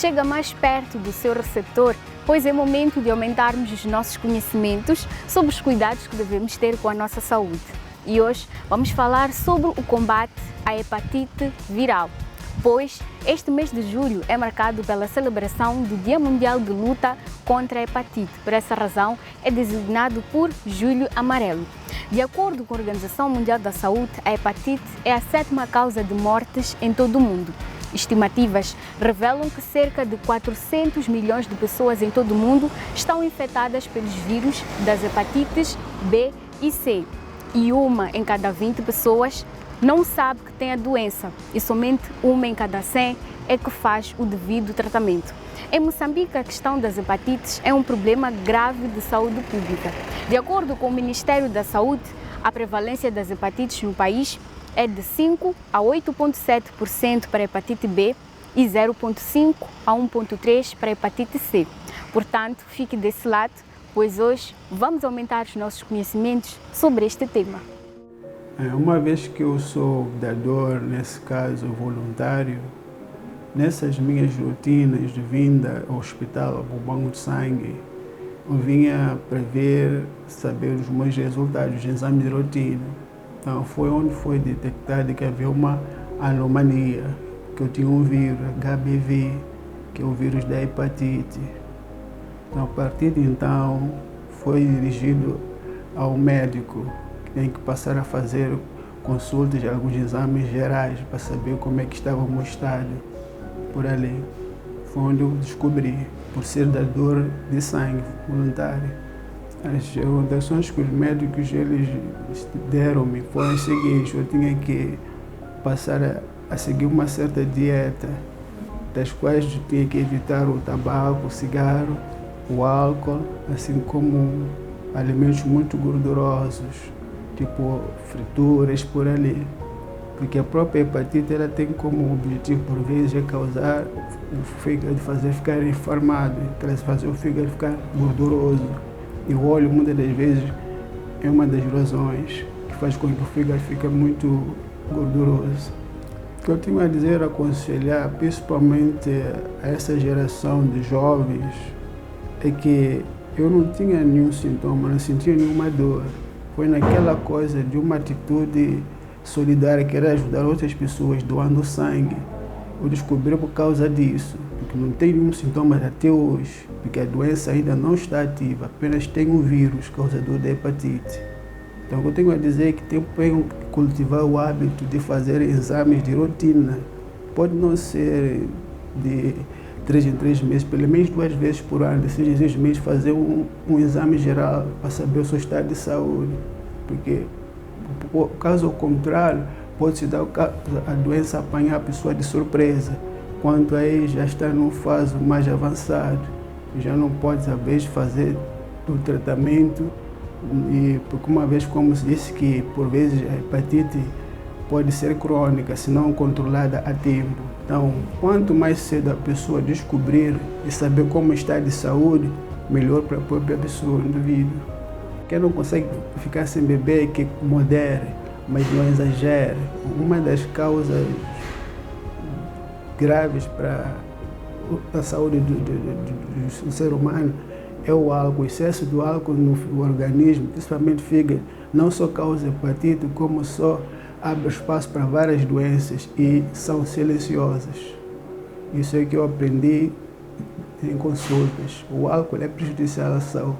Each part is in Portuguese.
chega mais perto do seu receptor, pois é momento de aumentarmos os nossos conhecimentos sobre os cuidados que devemos ter com a nossa saúde. E hoje vamos falar sobre o combate à hepatite viral, pois este mês de julho é marcado pela celebração do Dia Mundial de Luta contra a Hepatite. Por essa razão, é designado por Julho Amarelo. De acordo com a Organização Mundial da Saúde, a hepatite é a 7ª causa de mortes em todo o mundo. Estimativas revelam que cerca de 400 milhões de pessoas em todo o mundo estão infectadas pelos vírus das hepatites B e C. E uma em cada 20 pessoas não sabe que tem a doença e somente uma em cada 100 é que faz o devido tratamento. Em Moçambique, a questão das hepatites é um problema grave de saúde pública. De acordo com o Ministério da Saúde, a prevalência das hepatites no país é de 5 a 8,7% para a hepatite B e 0,5 a 1,3% para a hepatite C. Portanto, fique desse lado, pois hoje vamos aumentar os nossos conhecimentos sobre este tema. Uma vez que eu sou dador, nesse caso voluntário, nessas minhas rotinas de vinda ao hospital, ao banco de sangue, eu vinha prever, saber os meus resultados de exame de rotina. Então foi onde foi detectado que havia uma anomalia, que eu tinha um vírus, HBV, que é o vírus da hepatite. Então, a partir de então, foi dirigido ao médico, que tem que passar a fazer consultas de alguns exames gerais para saber como é que estava o meu estado por ali. Foi onde eu descobri, por ser dador de sangue voluntário. As orientações que os médicos eles deram-me foram as seguintes: eu tinha que passar a seguir uma certa dieta, das quais eu tinha que evitar o tabaco, o cigarro, o álcool, assim como alimentos muito gordurosos, tipo frituras por ali. Porque a própria hepatite ela tem como objetivo, por vezes, é causar o fígado, fazer ficar inflamado, fazer o fígado ficar gorduroso. E o óleo, muitas das vezes, é uma das razões que faz com que o fígado fique muito gorduroso. O que eu tenho a dizer, aconselhar, principalmente a essa geração de jovens, é que eu não tinha nenhum sintoma, não sentia nenhuma dor. Foi naquela coisa de uma atitude solidária, que era ajudar outras pessoas doando sangue. Eu descobri por causa disso, porque não tem nenhum sintoma até hoje, porque a doença ainda não está ativa, apenas tem um vírus causador da hepatite. Então, o que eu tenho a dizer é que tem que cultivar o hábito de fazer exames de rotina. Pode não ser de 3 em 3 meses, pelo menos 2 vezes por ano, de 6 em 6 meses, fazer um exame geral para saber o seu estado de saúde. Porque, caso contrário, pode-se dar a doença apanhar a pessoa de surpresa, quando aí já está numa fase mais avançada, já não pode, às vezes, fazer o tratamento, e porque uma vez, como se disse, que por vezes a hepatite pode ser crônica, se não controlada a tempo. Então, quanto mais cedo a pessoa descobrir e saber como está de saúde, melhor para a própria pessoa, o indivíduo. Quem não consegue ficar sem beber, que modere, mas não exagere. Uma das causas graves para a saúde do ser humano é o álcool. O excesso do álcool no organismo, principalmente o fígado, não só causa hepatite, como só abre espaço para várias doenças e são silenciosas. Isso é que eu aprendi em consultas. O álcool é prejudicial à saúde.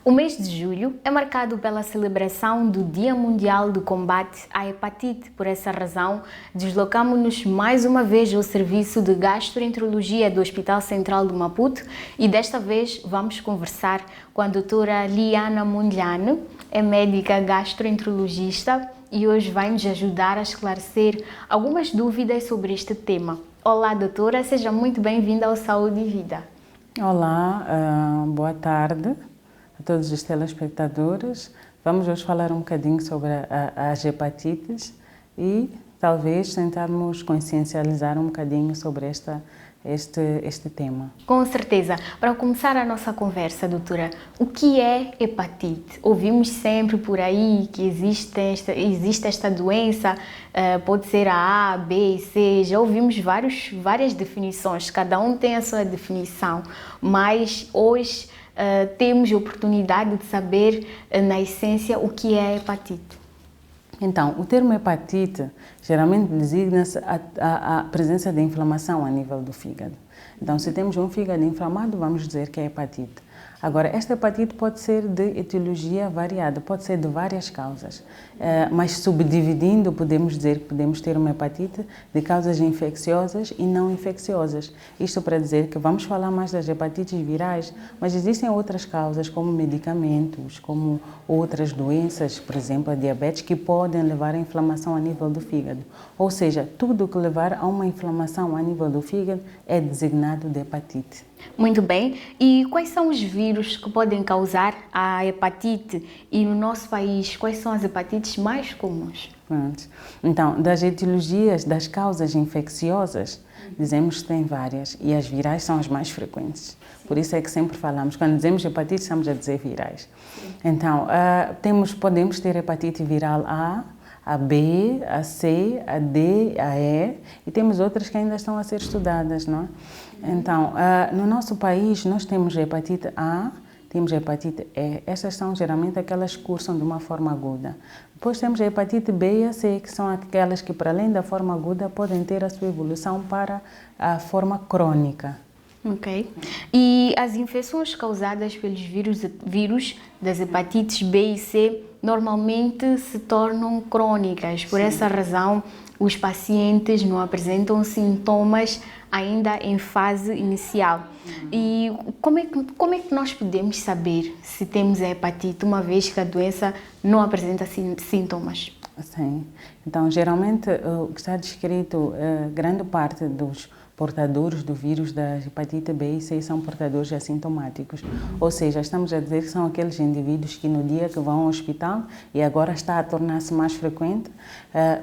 O mês de julho é marcado pela celebração do Dia Mundial do Combate à Hepatite. Por essa razão, deslocamos-nos mais uma vez ao Serviço de Gastroenterologia do Hospital Central de Maputo e desta vez vamos conversar com a doutora Liana Mondlane, é médica gastroenterologista e hoje vai nos ajudar a esclarecer algumas dúvidas sobre este tema. Olá, doutora, seja muito bem-vinda ao Saúde e Vida. Olá, boa tarde a todos os telespectadores. Vamos hoje falar um bocadinho sobre as hepatites e talvez tentarmos consciencializar um bocadinho sobre esta este tema. Com certeza. Para começar a nossa conversa, doutora, o que é hepatite? Ouvimos sempre por aí que existe esta doença, pode ser a A, B e C, já ouvimos várias definições, cada um tem a sua definição, mas hoje temos a oportunidade de saber, na essência, o que é hepatite. Então, o termo hepatite geralmente designa-se a presença de inflamação a nível do fígado. Então, se temos um fígado inflamado, vamos dizer que é hepatite. Agora, esta hepatite pode ser de etiologia variada, pode ser de várias causas, mas subdividindo, podemos dizer que podemos ter uma hepatite de causas infecciosas e não infecciosas. Isto para dizer que vamos falar mais das hepatites virais, mas existem outras causas, como medicamentos, como outras doenças, por exemplo, a diabetes, que podem levar à inflamação a nível do fígado. Ou seja, tudo que levar a uma inflamação a nível do fígado é designado de hepatite. Muito bem. E quais são os vírus que podem causar a hepatite? E no nosso país, quais são as hepatites mais comuns? Então, das etiologias, das causas infecciosas, dizemos que tem várias e as virais são as mais frequentes. Por isso é que sempre falamos, quando dizemos hepatite, estamos a dizer virais. Então, podemos ter hepatite viral a B, a C, a D, a E e temos outras que ainda estão a ser estudadas, não é? Então, no nosso país nós temos a hepatite A, temos a hepatite E, estas são geralmente aquelas que cursam de uma forma aguda. Depois temos a hepatite B e a C, que são aquelas que para além da forma aguda podem ter a sua evolução para a forma crônica. Ok. E as infecções causadas pelos vírus das hepatites B e C normalmente se tornam crônicas. Por essa razão, os pacientes não apresentam sintomas ainda em fase inicial. E como é que nós podemos saber se temos a hepatite, uma vez que a doença não apresenta sintomas? Sim. Então, geralmente, o que está descrito, grande parte dos portadores do vírus da hepatite B e C são portadores assintomáticos. Ou seja, estamos a dizer que são aqueles indivíduos que no dia que vão ao hospital, e agora está a tornar-se mais frequente,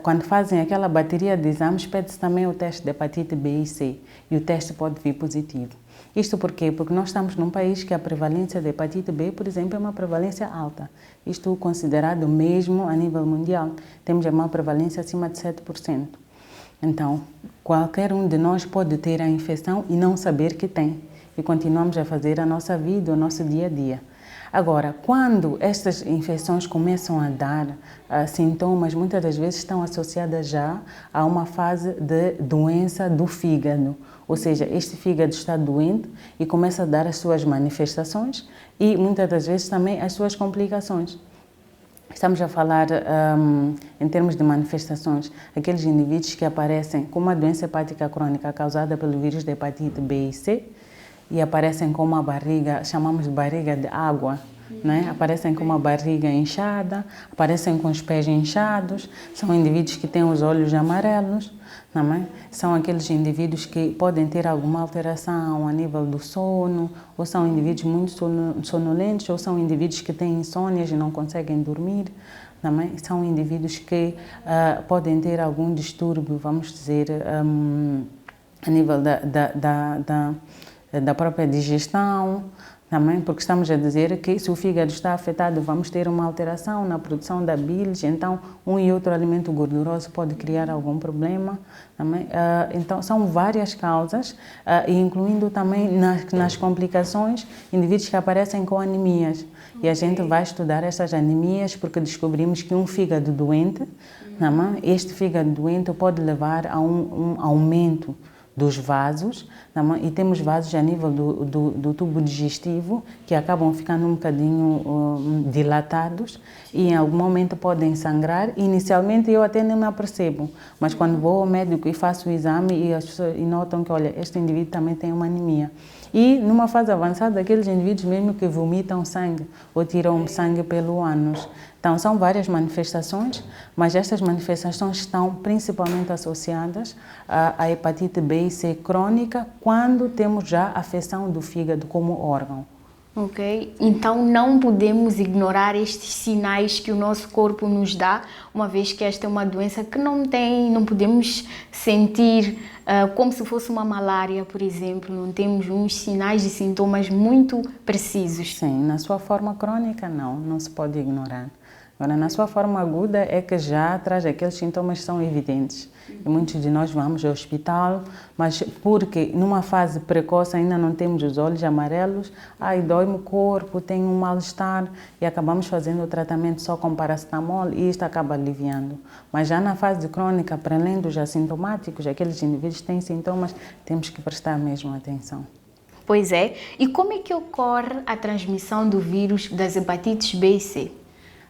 quando fazem aquela bateria de exames, pede-se também o teste de hepatite B e C, e o teste pode vir positivo. Isto por quê? Porque nós estamos num país que a prevalência de hepatite B, por exemplo, é uma prevalência alta. Isto considerado mesmo a nível mundial. Temos uma prevalência acima de 7%. Então, qualquer um de nós pode ter a infecção e não saber que tem. E continuamos a fazer a nossa vida, o nosso dia a dia. Agora, quando estas infecções começam a dar sintomas, muitas das vezes estão associadas já a uma fase de doença do fígado. Ou seja, este fígado está doente e começa a dar as suas manifestações e muitas das vezes também as suas complicações. Estamos a falar, em termos de manifestações, aqueles indivíduos que aparecem com uma doença hepática crônica causada pelo vírus da hepatite B e C e aparecem com uma barriga, chamamos de barriga de água, né? Aparecem com uma barriga inchada, aparecem com os pés inchados, são indivíduos que têm os olhos amarelos, não é? São aqueles indivíduos que podem ter alguma alteração a nível do sono, ou são indivíduos muito sonolentos, ou são indivíduos que têm insônias e não conseguem dormir, não é? São indivíduos que podem ter algum distúrbio, vamos dizer, a nível da própria digestão, também, porque estamos a dizer que se o fígado está afetado, vamos ter uma alteração na produção da bilis, então um e outro alimento gorduroso pode criar algum problema. Também. Então, são várias causas, incluindo também nas complicações, indivíduos que aparecem com anemias. E a gente vai estudar essas anemias porque descobrimos que um fígado doente, este fígado doente pode levar a um aumento dos vasos, e temos vasos a nível do tubo digestivo que acabam ficando um bocadinho dilatados e em algum momento podem sangrar. Inicialmente eu até nem me apercebo, mas quando vou ao médico e faço o exame e as pessoas notam que, olha, este indivíduo também tem uma anemia. E numa fase avançada, aqueles indivíduos mesmo que vomitam sangue ou tiram sangue pelo ânus. Então, são várias manifestações, mas estas manifestações estão principalmente associadas à hepatite B e C crônica, quando temos já a afecção do fígado como órgão. Ok? Então não podemos ignorar estes sinais que o nosso corpo nos dá, uma vez que esta é uma doença que não podemos sentir como se fosse uma malária, por exemplo. Não temos uns sinais e sintomas muito precisos. Sim, na sua forma crônica não se pode ignorar. Agora, na sua forma aguda é que já traz aqueles sintomas que são evidentes. E muitos de nós vamos ao hospital, mas porque numa fase precoce ainda não temos os olhos amarelos, dói-me o corpo, tenho um mal-estar e acabamos fazendo o tratamento só com paracetamol e isto acaba aliviando. Mas já na fase crônica, para além dos assintomáticos, aqueles indivíduos que têm sintomas, temos que prestar mesmo atenção. Pois é. E como é que ocorre a transmissão do vírus das hepatites B e C?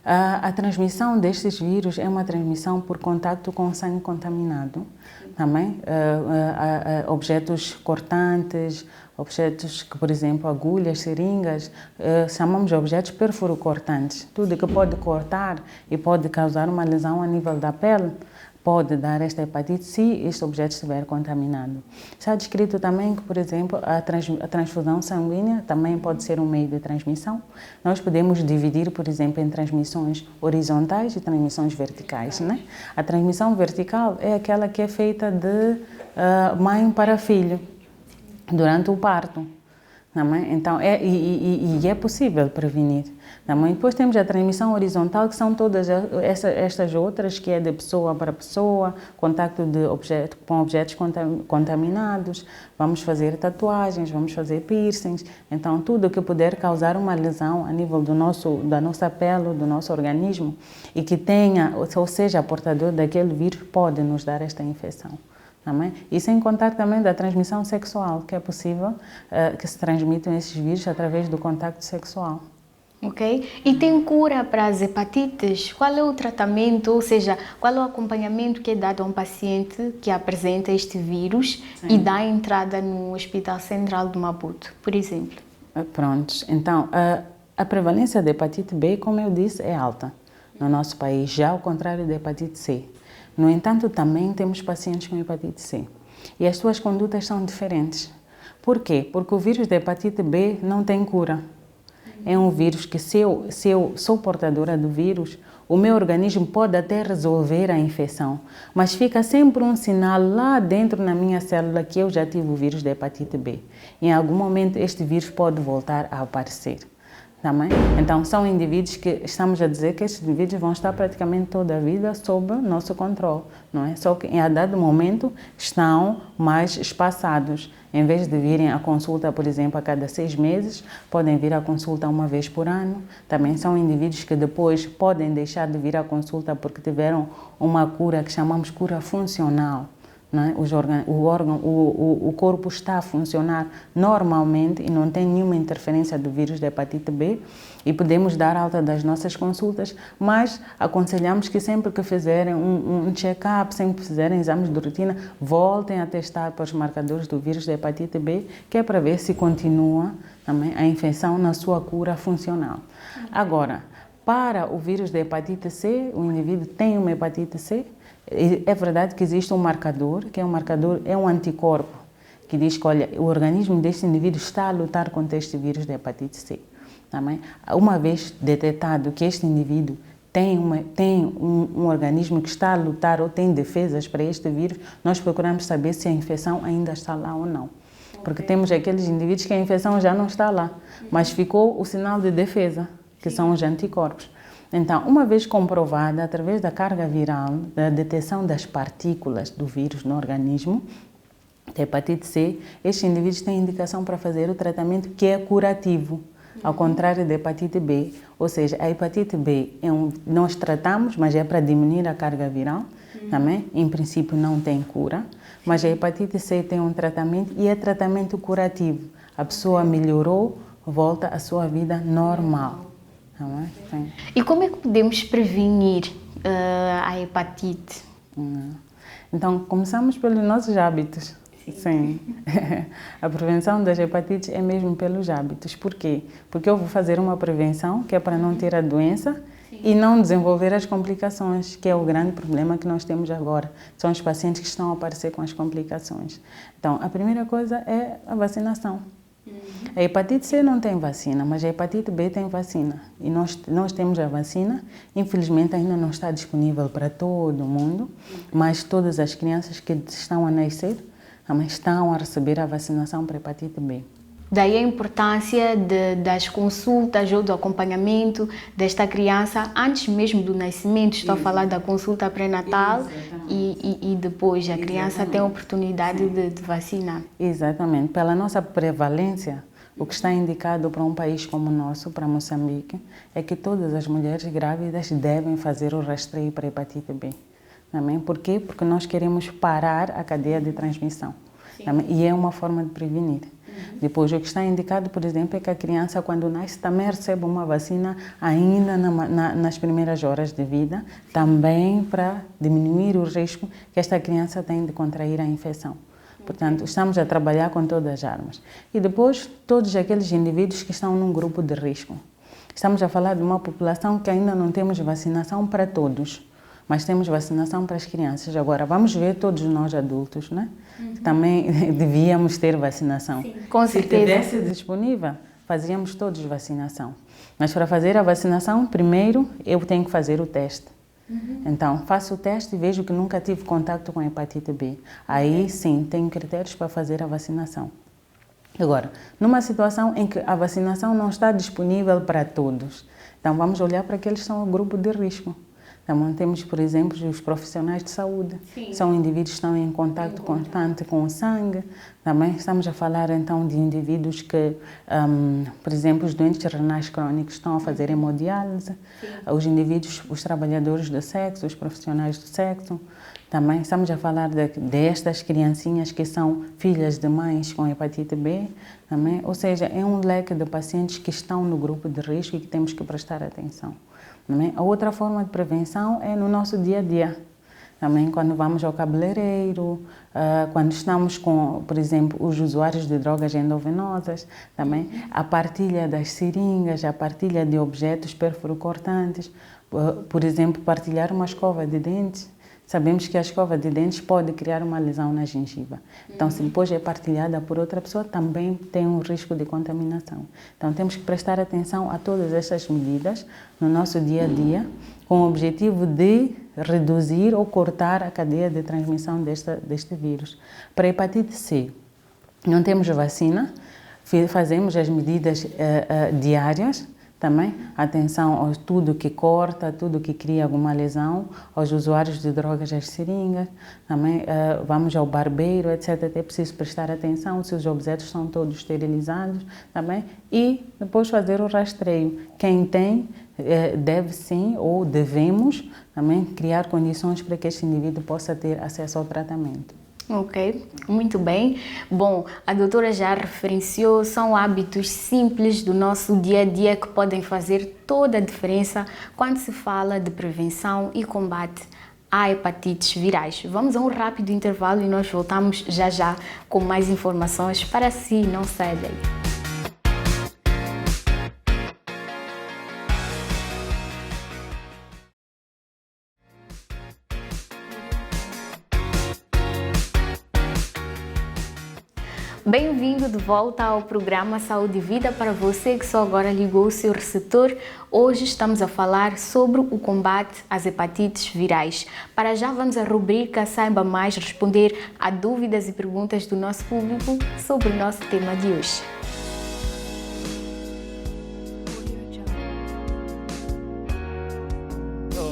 A transmissão destes vírus é uma transmissão por contato com sangue contaminado, também objetos cortantes, objetos que, por exemplo, agulhas, seringas, chamamos de objetos perfuro-cortantes. Tudo que pode cortar e pode causar uma lesão a nível da pele pode dar esta hepatite se este objeto estiver contaminado. Está descrito também que, por exemplo, a transfusão sanguínea também pode ser um meio de transmissão. Nós podemos dividir, por exemplo, em transmissões horizontais e transmissões verticais, né? A transmissão vertical é aquela que é feita de mãe para filho durante o parto. Então, é possível prevenir. Depois temos a transmissão horizontal, que são todas estas outras, que é de pessoa para pessoa, contacto com objetos contaminados, vamos fazer tatuagens, vamos fazer piercings. Então, tudo que puder causar uma lesão a nível da nossa pele, do nosso organismo, e que tenha, ou seja, portador daquele vírus, pode nos dar esta infecção. E sem contar também da transmissão sexual, que é possível que se transmitam esses vírus através do contacto sexual. Ok? E tem cura para as hepatites? Qual é o tratamento, ou seja, qual é o acompanhamento que é dado a um paciente que apresenta este vírus e dá entrada no Hospital Central de Maputo, por exemplo? Prontos. Então, a prevalência da hepatite B, como eu disse, é alta no nosso país, já ao contrário da hepatite C. No entanto, também temos pacientes com hepatite C. E as suas condutas são diferentes. Por quê? Porque o vírus da hepatite B não tem cura. É um vírus que, se eu sou portadora do vírus, o meu organismo pode até resolver a infecção, mas fica sempre um sinal lá dentro na minha célula que eu já tive o vírus da hepatite B. Em algum momento, este vírus pode voltar a aparecer. Também. Então, são indivíduos que estamos a dizer que estes indivíduos vão estar praticamente toda a vida sob nosso controle, não é? Só que em dado momento estão mais espaçados. Em vez de virem à consulta, por exemplo, a cada 6 meses, podem vir à consulta uma vez por ano. Também são indivíduos que depois podem deixar de vir à consulta porque tiveram uma cura que chamamos cura funcional. Não é? O corpo está a funcionar normalmente e não tem nenhuma interferência do vírus da hepatite B e podemos dar alta das nossas consultas, mas aconselhamos que sempre que fizerem um check-up, sempre que fizerem exames de rotina, voltem a testar para os marcadores do vírus da hepatite B, que é para ver se continua também a infecção na sua cura funcional. Agora, para o vírus da hepatite C, o indivíduo tem uma hepatite C, é verdade que existe um marcador, que é um anticorpo, que diz que, olha, o organismo deste indivíduo está a lutar contra este vírus da hepatite C. Também, uma vez detectado que este indivíduo tem um organismo que está a lutar ou tem defesas para este vírus, nós procuramos saber se a infecção ainda está lá ou não. Porque temos aqueles indivíduos que a infecção já não está lá, mas ficou o sinal de defesa, que são os anticorpos. Então, uma vez comprovada, através da carga viral, da detecção das partículas do vírus no organismo, da hepatite C, estes indivíduos têm indicação para fazer o tratamento que é curativo, ao contrário da hepatite B. Ou seja, a hepatite B nós tratamos, mas é para diminuir a carga viral, também, em princípio não tem cura, mas a hepatite C tem um tratamento e é tratamento curativo. A pessoa melhorou, volta à sua vida normal. E como é que podemos prevenir a hepatite? Então, começamos pelos nossos hábitos. Sim. A prevenção das hepatites é mesmo pelos hábitos. Por quê? Porque eu vou fazer uma prevenção que é para não ter a doença e não desenvolver as complicações, que é o grande problema que nós temos agora. São os pacientes que estão a aparecer com as complicações. Então, a primeira coisa é a vacinação. A hepatite C não tem vacina, mas a hepatite B tem vacina. E nós temos a vacina, infelizmente ainda não está disponível para todo mundo, mas todas as crianças que estão a nascer também estão a receber a vacinação para a hepatite B. Daí a importância das consultas ou do acompanhamento desta criança antes mesmo do nascimento. Estou a falar da consulta pré-natal e depois a criança tem a oportunidade de vacinar. Exatamente. Pela nossa prevalência, o que está indicado para um país como o nosso, para Moçambique, é que todas as mulheres grávidas devem fazer o rastreio para a hepatite B. Também. Por quê? Porque nós queremos parar a cadeia de transmissão. E é uma forma de prevenir. Depois, o que está indicado, por exemplo, é que a criança, quando nasce, também recebe uma vacina ainda nas primeiras horas de vida, também para diminuir o risco que esta criança tem de contrair a infecção. Portanto, estamos a trabalhar com todas as armas. E depois, todos aqueles indivíduos que estão num grupo de risco. Estamos a falar de uma população que ainda não temos vacinação para todos, mas temos vacinação para as crianças. Agora, vamos ver todos nós adultos, né? Também devíamos ter vacinação. Sim, com certeza. Se tivesse disponível, fazíamos todos vacinação. Mas para fazer a vacinação, primeiro eu tenho que fazer o teste. Então, faço o teste e vejo que nunca tive contato com a hepatite B. Aí sim, tenho critérios para fazer a vacinação. Agora, numa situação em que a vacinação não está disponível para todos, então vamos olhar para aqueles que são o grupo de risco. Também temos, por exemplo, os profissionais de saúde. Sim. São indivíduos que estão em contato constante com o sangue. Também estamos a falar, então, de indivíduos que, por exemplo, os doentes renais crónicos estão a fazer hemodiálise. Sim. Os indivíduos, os trabalhadores do sexo, os profissionais do sexo. Também estamos a falar destas criancinhas que são filhas de mães com hepatite B. Também. Ou seja, é um leque de pacientes que estão no grupo de risco e que temos que prestar atenção. A outra forma de prevenção é no nosso dia a dia. Também quando vamos ao cabeleireiro, quando estamos com, por exemplo, os usuários de drogas endovenosas, também a partilha das seringas, a partilha de objetos perfuro-cortantes, por exemplo, partilhar uma escova de dentes. Sabemos que a escova de dentes pode criar uma lesão na gengiva. Então, se depois é partilhada por outra pessoa, também tem um risco de contaminação. Então, temos que prestar atenção a todas estas medidas no nosso dia a dia, com o objetivo de reduzir ou cortar a cadeia de transmissão deste vírus. Para a hepatite C, não temos vacina, fazemos as medidas diárias. Também atenção a tudo que corta, tudo que cria alguma lesão, aos usuários de drogas, as seringas, também vamos ao barbeiro, etc. É preciso prestar atenção se os objetos estão todos esterilizados, também, e depois fazer o rastreio. Quem tem deve sim ou devemos também criar condições para que este indivíduo possa ter acesso ao tratamento. Ok, muito bem. Bom, a doutora já referenciou, são hábitos simples do nosso dia a dia que podem fazer toda a diferença quando se fala de prevenção e combate a hepatites virais. Vamos a um rápido intervalo e nós voltamos já com mais informações para si, não saia daí. Bem-vindo de volta ao programa Saúde e Vida. Para você que só agora ligou o seu receptor, hoje estamos a falar sobre o combate às hepatites virais. Para já vamos à rubrica Saiba Mais, responder a dúvidas e perguntas do nosso público sobre o nosso tema de hoje.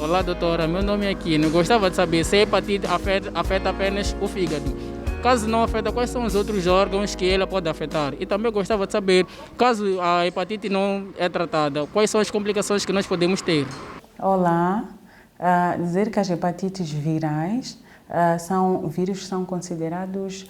Olá, doutora. Meu nome é Aquino. Gostava de saber se a hepatite afeta apenas o fígado. Caso não afeta, quais são os outros órgãos que ela pode afetar? E também gostava de saber, caso a hepatite não é tratada, quais são as complicações que nós podemos ter? Olá, dizer que as hepatites virais são vírus que são considerados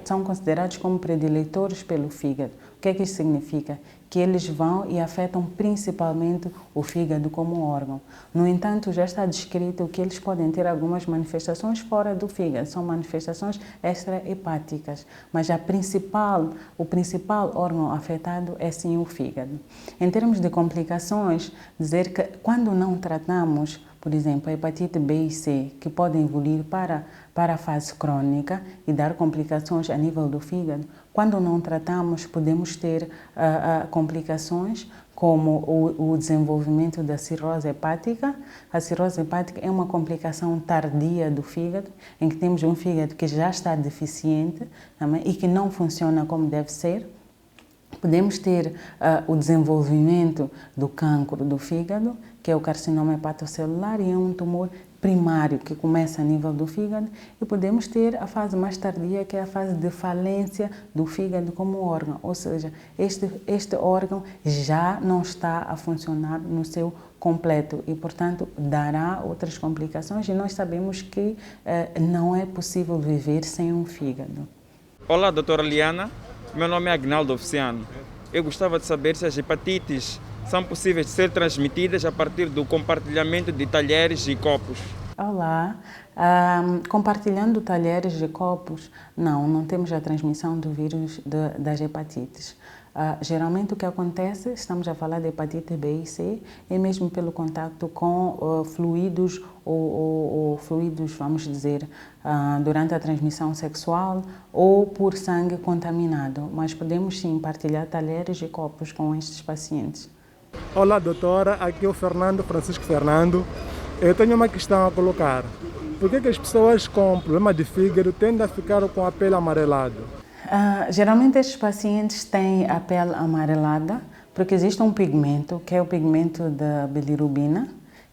são considerados como prediletores pelo fígado. O que é que isso significa? Que eles vão e afetam principalmente o fígado como órgão. No entanto, já está descrito que eles podem ter algumas manifestações fora do fígado, são manifestações extrahepáticas, mas o principal órgão afetado é sim o fígado. Em termos de complicações, dizer que quando não tratamos, por exemplo, a hepatite B e C, que podem evoluir para a fase crônica e dar complicações a nível do fígado, Quando não tratamos, podemos ter complicações como o desenvolvimento da cirrose hepática. A cirrose hepática é uma complicação tardia do fígado, em que temos um fígado que já está deficiente também, e que não funciona como deve ser. Podemos ter o desenvolvimento do cancro do fígado, que é o carcinoma hepatocelular, e é um tumor primário que começa a nível do fígado, e podemos ter a fase mais tardia, que é a fase de falência do fígado como órgão, ou seja, este órgão já não está a funcionar no seu completo e, portanto, dará outras complicações, e nós sabemos que não é possível viver sem um fígado. Olá, doutora Liana. Meu nome é Agnaldo Oficiano. Eu gostava de saber se as hepatites são possíveis de ser transmitidas a partir do compartilhamento de talheres e copos. Olá, compartilhando talheres e copos, não temos a transmissão do vírus das hepatites. Geralmente o que acontece, estamos a falar de hepatite B e C, é mesmo pelo contato com fluidos ou fluidos, vamos dizer, durante a transmissão sexual ou por sangue contaminado, mas podemos sim partilhar talheres e copos com estes pacientes. Olá, doutora, aqui é o Francisco Fernando. Eu tenho uma questão a colocar. Por que as pessoas com problema de fígado tendem a ficar com a pele amarelada? Geralmente estes pacientes têm a pele amarelada porque existe um pigmento, que é o pigmento da bilirrubina,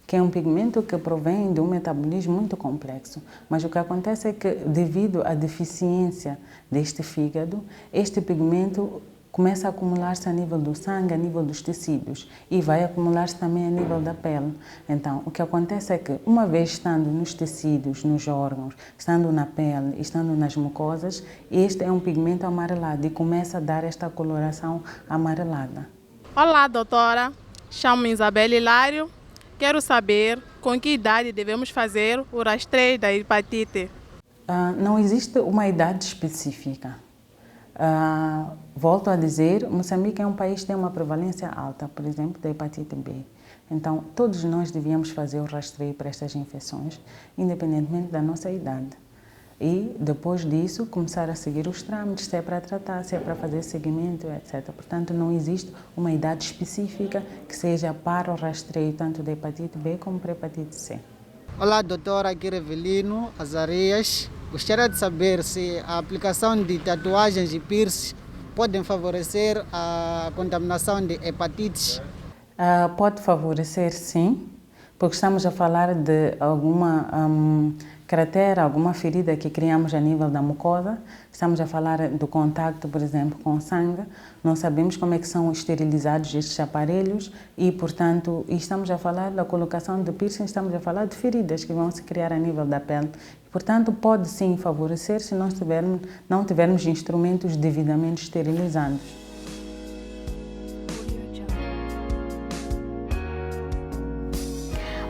que é um pigmento que provém de um metabolismo muito complexo. Mas o que acontece é que, devido à deficiência deste fígado, este pigmento começa a acumular-se a nível do sangue, a nível dos tecidos, e vai acumular-se também a nível da pele. Então, o que acontece é que, uma vez estando nos tecidos, nos órgãos, estando na pele, estando nas mucosas, este é um pigmento amarelado e começa a dar esta coloração amarelada. Olá, doutora. Chamo-me Isabela Hilário. Quero saber com que idade devemos fazer o rastreio da hepatite. Não existe uma idade específica. Volto a dizer, Moçambique é um país que tem uma prevalência alta, por exemplo, da hepatite B. Então, todos nós devíamos fazer o rastreio para estas infecções, independentemente da nossa idade. E, depois disso, começar a seguir os trâmites, se é para tratar, se é para fazer seguimento, etc. Portanto, não existe uma idade específica que seja para o rastreio tanto da hepatite B como para a hepatite C. Olá, doutora, aqui Revelino Azarias. Gostaria de saber se a aplicação de tatuagens e piercings podem favorecer a contaminação de hepatites. Pode favorecer, sim, porque estamos a falar de alguma cratera, alguma ferida que criamos a nível da mucosa. Estamos a falar do contacto, por exemplo, com o sangue. Não sabemos como é que são esterilizados estes aparelhos e, portanto, estamos a falar da colocação de piercing, estamos a falar de feridas que vão se criar a nível da pele. Portanto, pode sim favorecer se nós não tivermos instrumentos devidamente esterilizados.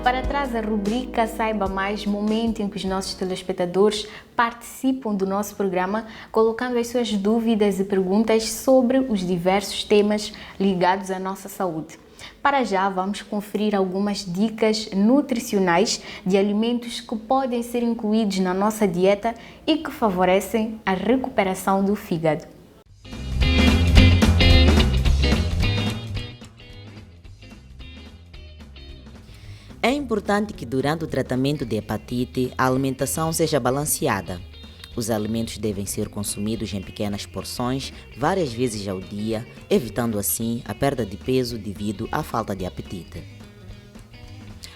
Para trás a rubrica Saiba Mais, momento em que os nossos telespectadores participam do nosso programa, colocando as suas dúvidas e perguntas sobre os diversos temas ligados à nossa saúde. Para já, vamos conferir algumas dicas nutricionais de alimentos que podem ser incluídos na nossa dieta e que favorecem a recuperação do fígado. É importante que durante o tratamento de hepatite a alimentação seja balanceada. Os alimentos devem ser consumidos em pequenas porções várias vezes ao dia, evitando assim a perda de peso devido à falta de apetite.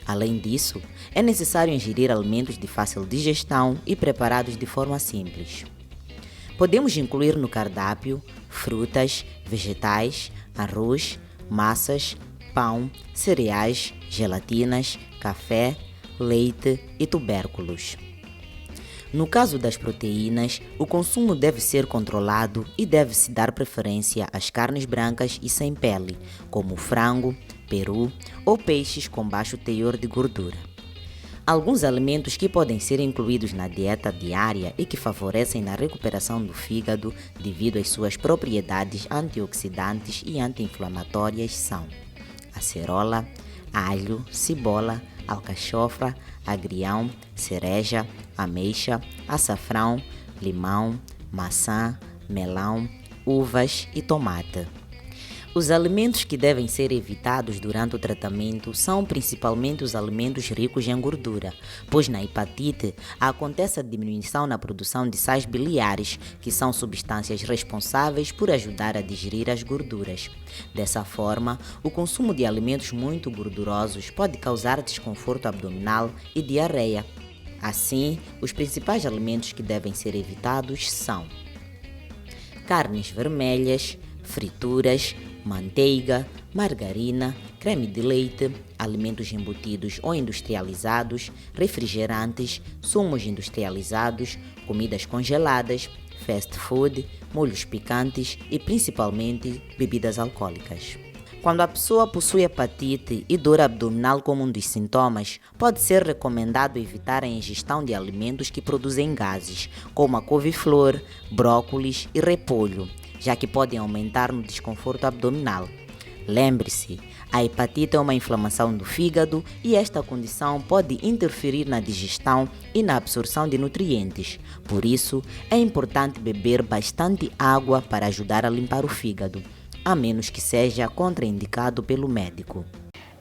Além disso, é necessário ingerir alimentos de fácil digestão e preparados de forma simples. Podemos incluir no cardápio frutas, vegetais, arroz, massas, pão, cereais, gelatinas, café, leite e tubérculos. No caso das proteínas, o consumo deve ser controlado e deve-se dar preferência às carnes brancas e sem pele, como frango, peru ou peixes com baixo teor de gordura. Alguns alimentos que podem ser incluídos na dieta diária e que favorecem na recuperação do fígado devido às suas propriedades antioxidantes e anti-inflamatórias são acerola, alho, cebola, alcachofra, agrião, cereja, ameixa, açafrão, limão, maçã, melão, uvas e tomate. Os alimentos que devem ser evitados durante o tratamento são principalmente os alimentos ricos em gordura, pois na hepatite acontece a diminuição na produção de sais biliares, que são substâncias responsáveis por ajudar a digerir as gorduras. Dessa forma, o consumo de alimentos muito gordurosos pode causar desconforto abdominal e diarreia. Assim, os principais alimentos que devem ser evitados são carnes vermelhas, frituras, manteiga, margarina, creme de leite, alimentos embutidos ou industrializados, refrigerantes, sumos industrializados, comidas congeladas, fast food, molhos picantes e principalmente bebidas alcoólicas. Quando a pessoa possui hepatite e dor abdominal como um dos sintomas, pode ser recomendado evitar a ingestão de alimentos que produzem gases, como a couve-flor, brócolis e repolho, já que podem aumentar no desconforto abdominal. Lembre-se, a hepatite é uma inflamação do fígado e esta condição pode interferir na digestão e na absorção de nutrientes. Por isso, é importante beber bastante água para ajudar a limpar o fígado, a menos que seja contraindicado pelo médico.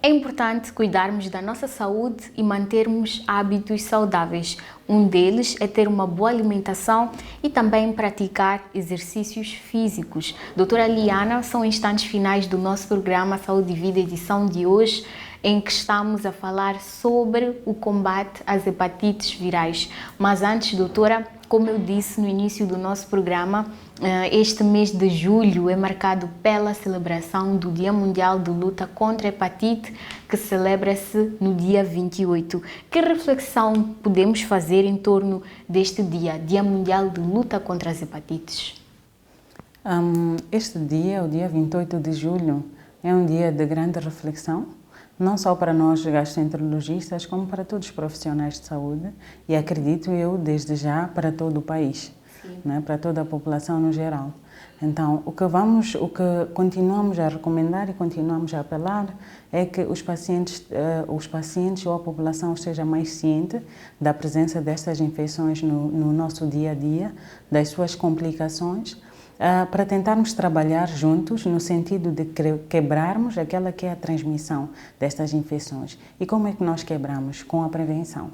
É importante cuidarmos da nossa saúde e mantermos hábitos saudáveis. Um deles é ter uma boa alimentação e também praticar exercícios físicos. Doutora Liana, são instantes finais do nosso programa Saúde e Vida, edição de hoje, em que estamos a falar sobre o combate às hepatites virais. Mas antes, doutora, como eu disse no início do nosso programa, este mês de julho é marcado pela celebração do Dia Mundial de Luta contra a Hepatite, que celebra-se no dia 28. Que reflexão podemos fazer em torno deste dia, Dia Mundial de Luta contra as Hepatites? Este dia, o dia 28 de julho, é um dia de grande reflexão, não só para nós gastroenterologistas, como para todos os profissionais de saúde e acredito eu, desde já, para todo o país, né, para toda a população no geral. Então, o que continuamos a recomendar e continuamos a apelar é que os pacientes ou a população esteja mais ciente da presença destas infecções no nosso dia a dia, das suas complicações, para tentarmos trabalhar juntos no sentido de quebrarmos aquela que é a transmissão destas infecções. E como é que nós quebramos? Com a prevenção.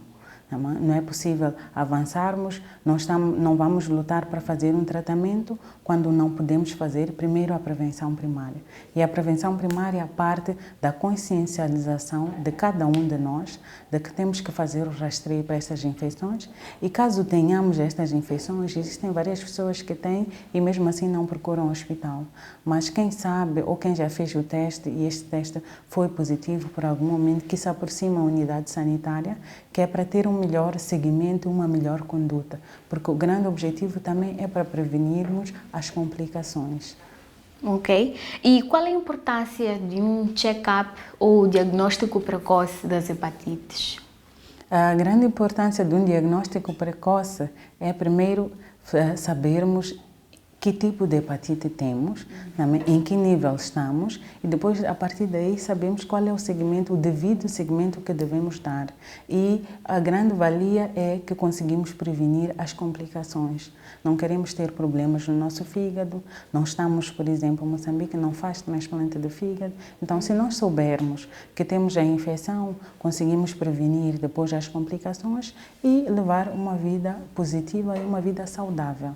Não é possível avançarmos, não vamos lutar para fazer um tratamento quando não podemos fazer primeiro a prevenção primária. E a prevenção primária parte da consciencialização de cada um de nós, de que temos que fazer o rastreio para estas infecções. E caso tenhamos estas infecções, existem várias pessoas que têm e mesmo assim não procuram o hospital. Mas quem sabe ou quem já fez o teste e este teste foi positivo por algum momento, que se aproxima à unidade sanitária, que é para ter um melhor seguimento, uma melhor conduta, porque o grande objetivo também é para prevenirmos as complicações. Ok. E qual é a importância de um check-up ou diagnóstico precoce das hepatites? A grande importância de um diagnóstico precoce é, primeiro, sabermos que tipo de hepatite temos, em que nível estamos e depois, a partir daí, sabemos qual é o devido segmento que devemos dar. E a grande valia é que conseguimos prevenir as complicações. Não queremos ter problemas no nosso fígado, não estamos, por exemplo, Moçambique não faz transplante de fígado. Então, se nós soubermos que temos a infecção, conseguimos prevenir depois as complicações e levar uma vida positiva e uma vida saudável.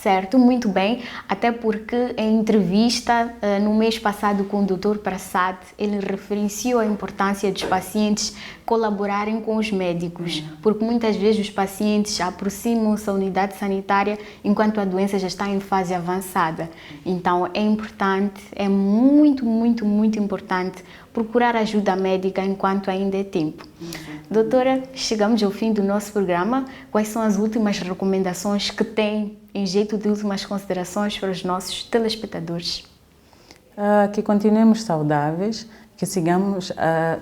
Certo, muito bem, até porque em entrevista no mês passado com o Dr. Prasad, ele referenciou a importância dos pacientes colaborarem com os médicos, porque muitas vezes os pacientes aproximam-se da unidade sanitária enquanto a doença já está em fase avançada. Então é importante, é muito importante procurar ajuda médica enquanto ainda é tempo. Doutora, chegamos ao fim do nosso programa. Quais são as últimas recomendações que tem em jeito de últimas considerações para os nossos telespectadores? Que continuemos saudáveis, que sigamos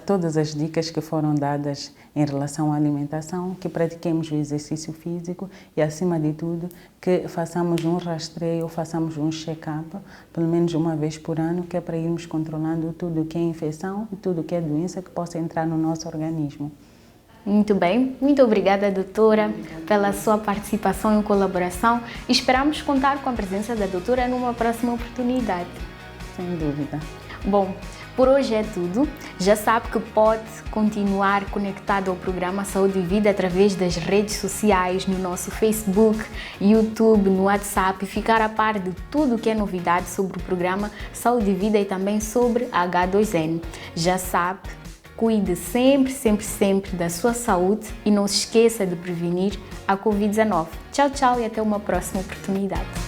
todas as dicas que foram dadas em relação à alimentação, que pratiquemos o exercício físico e, acima de tudo, que façamos um rastreio, façamos um check-up, pelo menos uma vez por ano, que é para irmos controlando tudo o que é infecção e tudo o que é doença que possa entrar no nosso organismo. Muito bem, muito obrigada, doutora, pela sua participação e colaboração. Esperamos contar com a presença da doutora numa próxima oportunidade. Sem dúvida. Bom, por hoje é tudo. Já sabe que pode continuar conectado ao programa Saúde e Vida através das redes sociais, no nosso Facebook, YouTube, no WhatsApp, e ficar a par de tudo que é novidade sobre o programa Saúde e Vida e também sobre H2N. Já sabe, cuide sempre, sempre, sempre da sua saúde e não se esqueça de prevenir a Covid-19. Tchau, tchau e até uma próxima oportunidade.